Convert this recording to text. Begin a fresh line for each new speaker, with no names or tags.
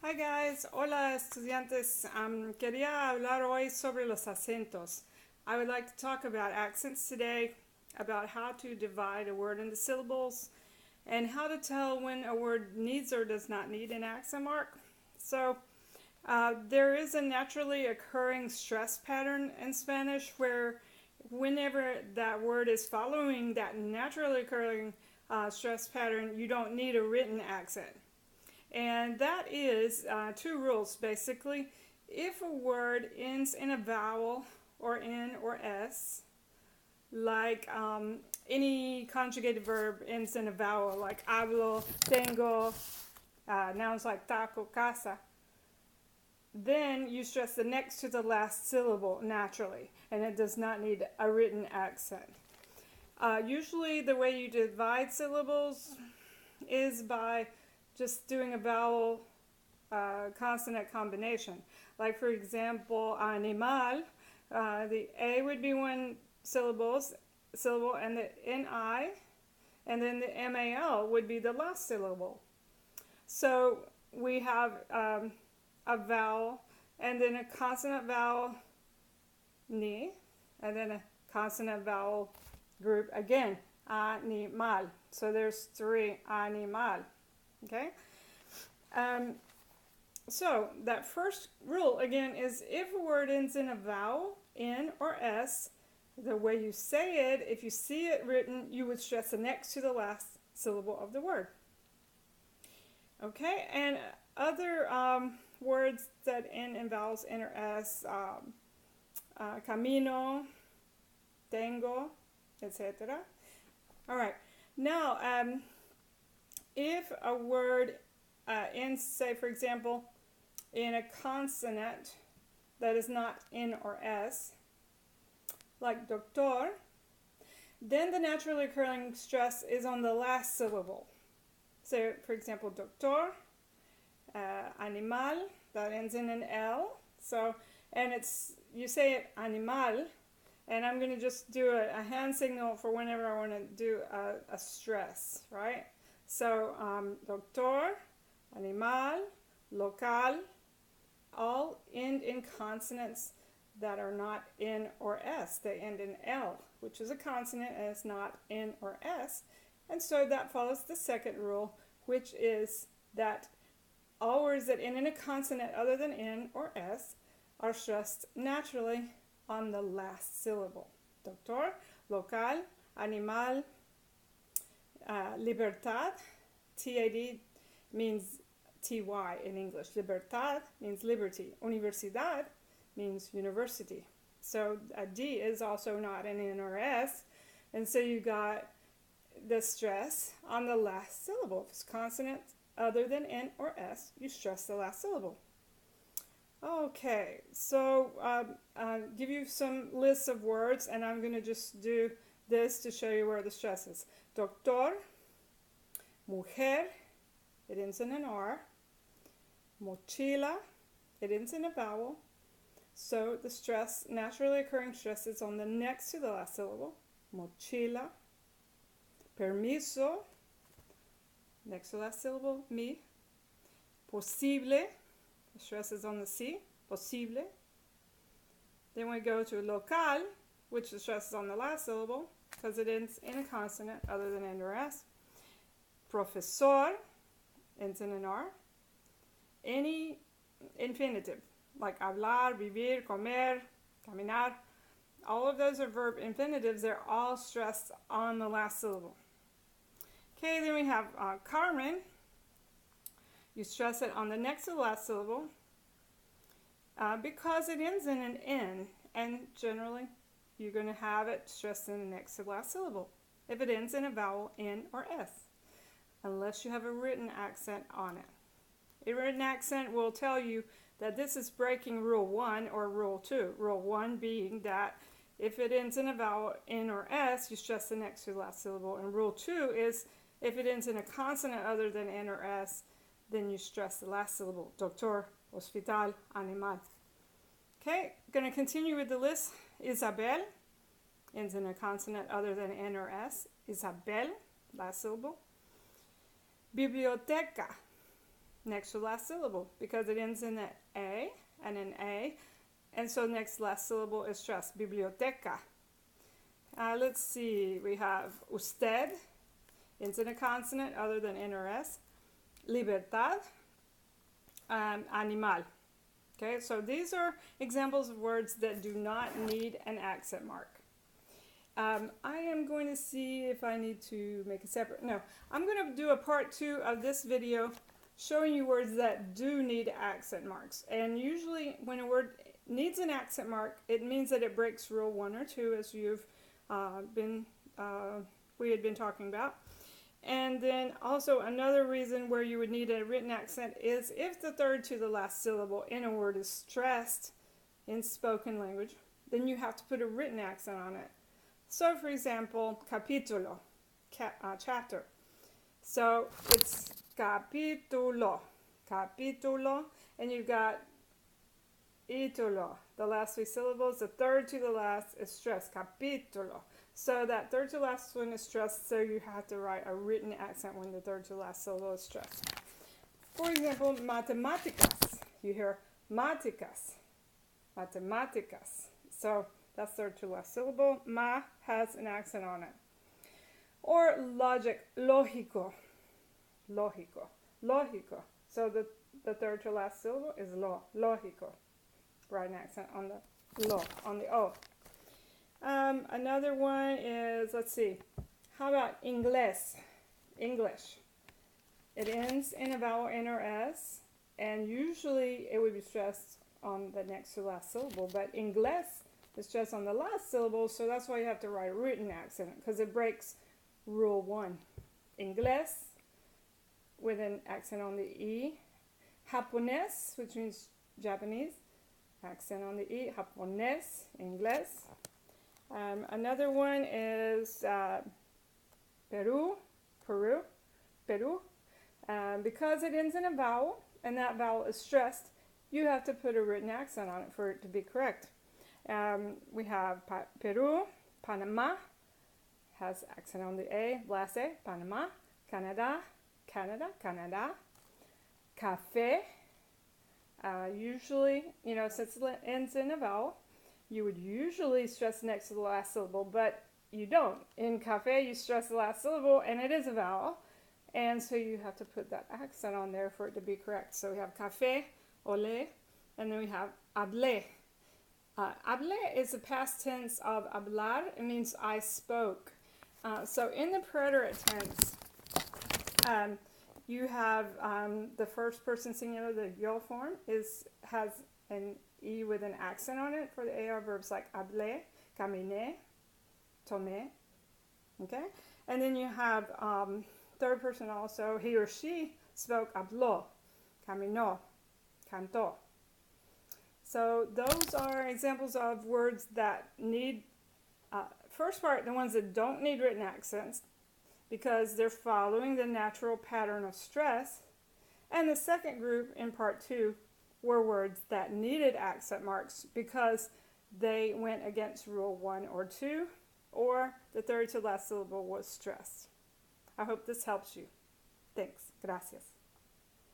Hi guys, hola estudiantes. Quería hablar hoy sobre los acentos. I would like to talk about accents today, about how to divide a word into syllables, and how to tell when a word needs or does not need an accent mark. There is a naturally occurring stress pattern in Spanish where whenever that word is following that naturally occurring stress pattern, you don't need a written accent. And that is two rules basically. If a word ends in a vowel or N or S, like any conjugated verb ends in a vowel, like hablo, tengo, nouns like taco, casa, then you stress the next to the last syllable naturally, and it does not need a written accent. Usually, the way you divide syllables is by just doing a vowel consonant combination. Like for example, animal, the A would be one syllable, and the NI, and then the MAL would be the last syllable. So we have a vowel, and then a consonant vowel, ni, and then a consonant vowel group again, animal. So there's three animal. Okay? So that first rule again is if a word ends in a vowel, N or S, the way you say it, if you see it written, you would stress the next to the last syllable of the word. Okay, and other words that end in vowels, N or S, camino, tengo, etc. All right, now if a word ends, say for example, in a consonant that is not N or S, like doctor, then the naturally occurring stress is on the last syllable. So, for example, doctor, animal, that ends in an L. So, and you say it animal, and I'm going to just do a hand signal for whenever I want to do a stress, right? So, doctor, animal, local, all end in consonants that are not N or S. They end in L, which is a consonant and it's not N or S. And so that follows the second rule, which is that all words that end in a consonant other than N or S are stressed naturally on the last syllable. Doctor, local, animal, libertad, TAD means TY in English. Libertad means liberty. Universidad means university. So a D is also not an N or S. And so you got the stress on the last syllable. If it's consonant other than N or S, you stress the last syllable. Okay, so I'll give you some lists of words, and I'm going to just do this to show you where the stress is. Doctor, mujer, it ends in an R. Mochila, it ends in a vowel. So the stress, naturally occurring stress, is on the next to the last syllable. Mochila. Permiso, next to the last syllable, mi. Posible, the stress is on the C, posible. Then we go to local, which the stress is on the last syllable because it ends in a consonant other than N or S. Profesor ends in an R. Any infinitive, like hablar, vivir, comer, caminar, all of those are verb infinitives. They're all stressed on the last syllable. Okay, then we have Carmen. You stress it on the next to the last syllable because it ends in an N, and generally you're going to have it stressed in the next to the last syllable if it ends in a vowel, N or S, unless you have a written accent on it. A written accent will tell you that this is breaking rule 1 or rule 2. Rule 1 being that if it ends in a vowel, N or S, you stress the next to the last syllable. And rule 2 is if it ends in a consonant other than N or S, then you stress the last syllable. Doctor, hospital, animal. Okay, going to continue with the list. Isabel ends in a consonant other than N or S. Isabel, last syllable. Biblioteca, next to last syllable because it ends in an A and an A. And so next to last syllable is stressed. Biblioteca. Let's see. We have usted, ends in a consonant other than N or S. Libertad. Animal. Okay, so these are examples of words that do not need an accent mark. I am going to see if I need to make a separate, no, I'm going to do a part 2 of this video showing you words that do need accent marks. And usually when a word needs an accent mark, it means that it breaks rule 1 or 2, as we had been talking about. And then also another reason where you would need a written accent is if the third to the last syllable in a word is stressed in spoken language, then you have to put a written accent on it. So for example, capítulo, chapter. So it's capítulo, capítulo, and you've got ítulo. The last 3 syllables, the third to the last is stressed, capítulo. So that third to last one is stressed, so you have to write a written accent when the third to last syllable is stressed. For example, matemáticas. You hear máticas, matemáticas. So that's third to last syllable. Ma has an accent on it. Or logic, lógico, lógico, lógico. So the third to last syllable is lo, lógico. Write an accent on the lo, on the O. Another one is, let's see, how about inglés, English. It ends in a vowel N or S, and usually it would be stressed on the next to last syllable, but inglés is stressed on the last syllable, so that's why you have to write a written accent, because it breaks rule 1. Inglés, with an accent on the E. Japonés, which means Japanese, accent on the E. Japonés, inglés. Another one is Peru, Peru, Peru. Because it ends in a vowel, and that vowel is stressed, you have to put a written accent on it for it to be correct. We have Peru, Panama, has accent on the A, last A, Panama. Canada, Canada, Canada. Café, usually, since it ends in a vowel, you would usually stress next to the last syllable, but you don't. In café, you stress the last syllable, and it is a vowel, and so you have to put that accent on there for it to be correct. So we have café, olé, and then we have hablé. Hablé is the past tense of hablar. It means I spoke. So in the preterite tense, you have the first person singular, the yo form, has an E with an accent on it for the AR verbs like hablé, caminé, tomé. Okay? And then you have third person also, he or she spoke, habló, caminó, cantó. So those are examples of words that need, first part, the ones that don't need written accents, because they're following the natural pattern of stress. And the second group in part 2 were words that needed accent marks because they went against rule 1 or 2, or the third to last syllable was stressed. I hope this helps you. Thanks. Gracias.